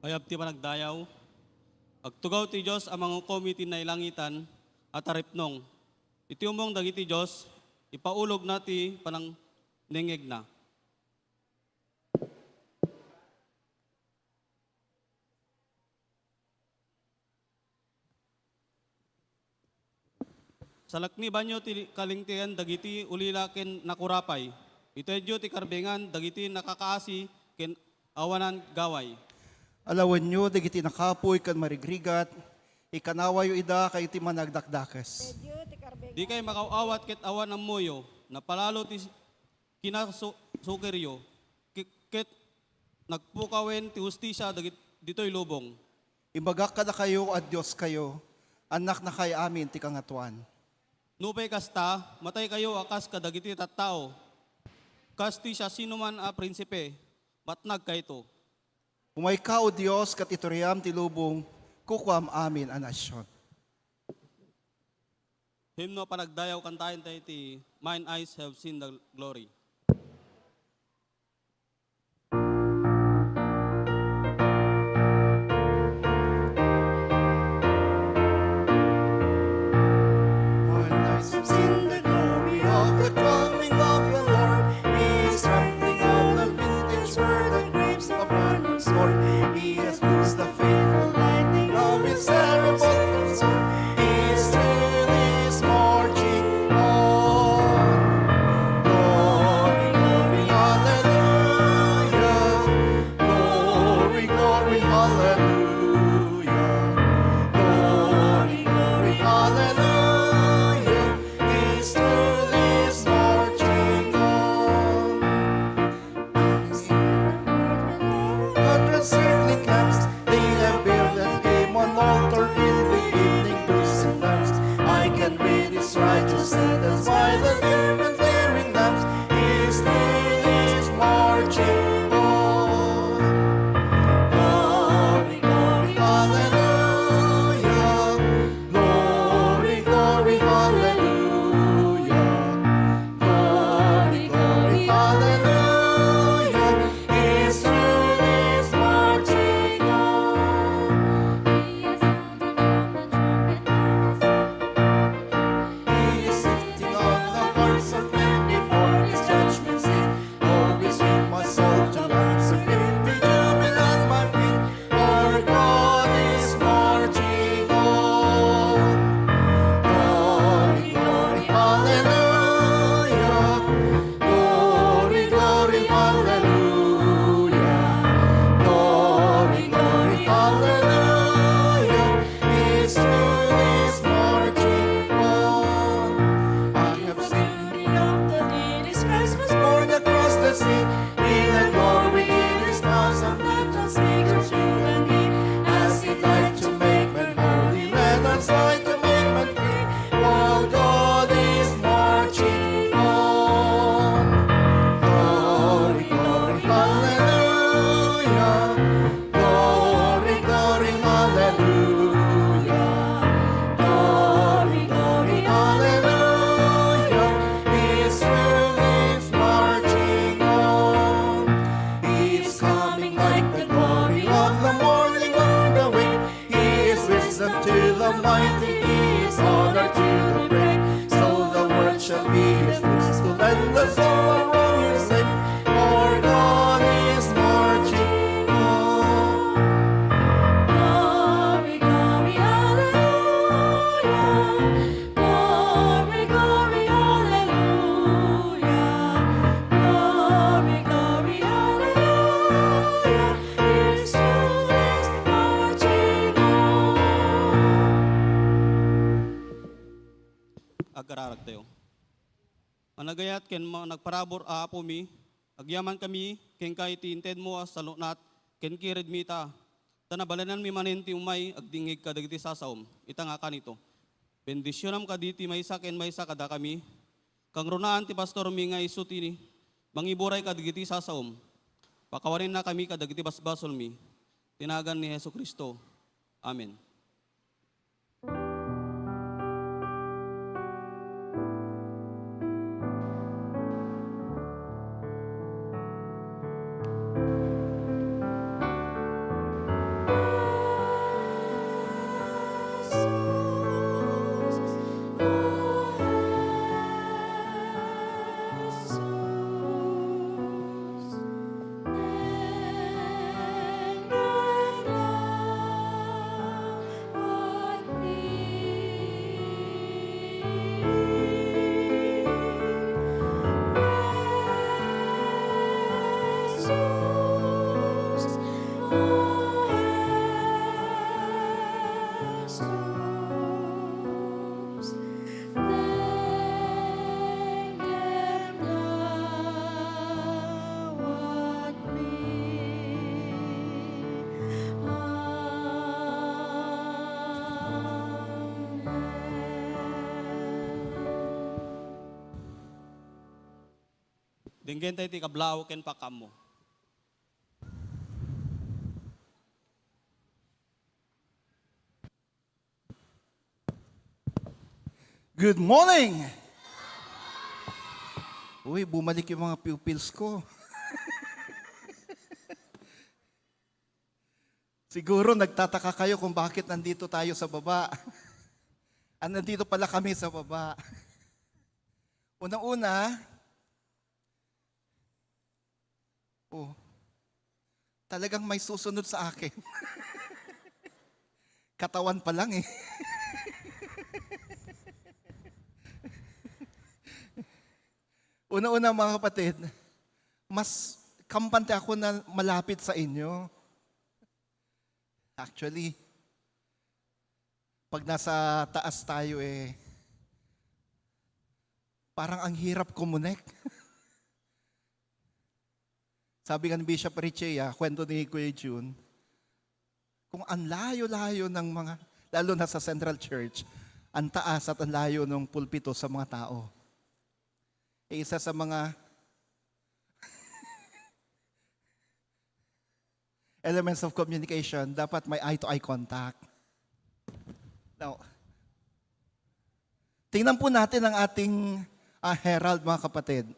Kayap ti panagdayaw, agtugaw ti Diyos amang komiti na ilangitan at aripnong. Iti umong dagiti Diyos, ipaulog na ti panang ningig na. Salakni banyo ti kalingtian dagiti ulila ken nakurapay. Itedyo ti karbengan dagiti nakakaasi ken awanan gaway. Alawan nyo, dagiti nakapoy kan marigrigat, ikanawayo ida kay ti managdakdakas. Di kay makawawat ket awan ang moyo, napalalo ti kinasukeryo, ket nagpukawen ti hustisya dito'y lubong. Imbagak ka na kayo at Diyos kayo, anak na kay amin ti kangatuan. Nupay kasta, matay kayo akas kadagiti tattao. Kasti siya sinuman a prinsipe, matnag kayto. Umay ka o Diyos kat ituriyam ti lubong, kukwam amin a nasyon. Himno panagdayaw kantahin tayo ti Mine Eyes Have Seen the Glory. Seen the glory of the coming of the Lord. He is trampling of the vintage where the grapes of Arnold sword. He has loosed the faithful lightning of his terrible sword. His trail is marching on. Glory, glory, hallelujah. Glory, glory, hallelujah. Glory, glory, hallelujah. Righteous sentence by the dim and flaring lamps, his trail is marching on. Glory, glory, hallelujah. Glory, glory, hallelujah. Glory, glory, hallelujah. His trail is marching on. He has sounded from the trumpet. Of men before his judgment seat. Always with my soul to answer him, be jubilant my feet. Our God is marching on. Glory, glory, hallelujah. Glory, glory, hallelujah. Glory, glory, hallelujah. His truth is marching on. I have seen Christ was born across the sea. He had glory in his bosom, left us speakers, you and me. As he died to make men holy, let us die to make men free. While God is marching on. Glory, glory, hallelujah. Glory, glory, hallelujah. Glory, glory, hallelujah. His truth is marching on. He is coming like the glory of the morning on the wing. He is wisdom to the mighty. He is honor to the brave. So the world shall be his footstool and the soul around his neck. Our God is marching on. Glory, glory, hallelujah. Glory, glory, hallelujah. Glory, glory, hallelujah. His truth is marching on. Agararag tayo. Managayat ken nagparabor apo mi, agyaman kami ken kay ti inted mo as salunat ken kired mi ta. Tanabalanan mi manen ti umay agdingig kadagiti sasaom. Ita nga kanito. Bendisyonam kaditi maysa ken maysa kada kami. Kang runaan ti pastor mi nga isu ti mangiburay kadagiti sasaom. Pakawarin na kami kadagiti basbasol mi. Tinagan ni Hesus Kristo. Amen. Dinggen tayo ti kablaw ken pakam mo. Good morning! Uy, bumalik yung mga pupils ko. Siguro nagtataka kayo kung bakit nandito tayo sa baba. Nandito pala kami sa baba. Unang-una, talagang may susunod sa akin. Katawan pa lang eh. Una-una mga kapatid, mas kampante ako na malapit sa inyo. Actually, pag nasa taas tayo parang ang hirap kumonek. Sabi nga ni Bishop Richea, kwento ni Kuya June, kung ang layo-layo ng mga, lalo na sa Central Church, ang taas at ang layo ng pulpito sa mga tao. Isa sa mga elements of communication, dapat may eye-to-eye contact. Now, tingnan po natin ang ating herald, mga kapatid.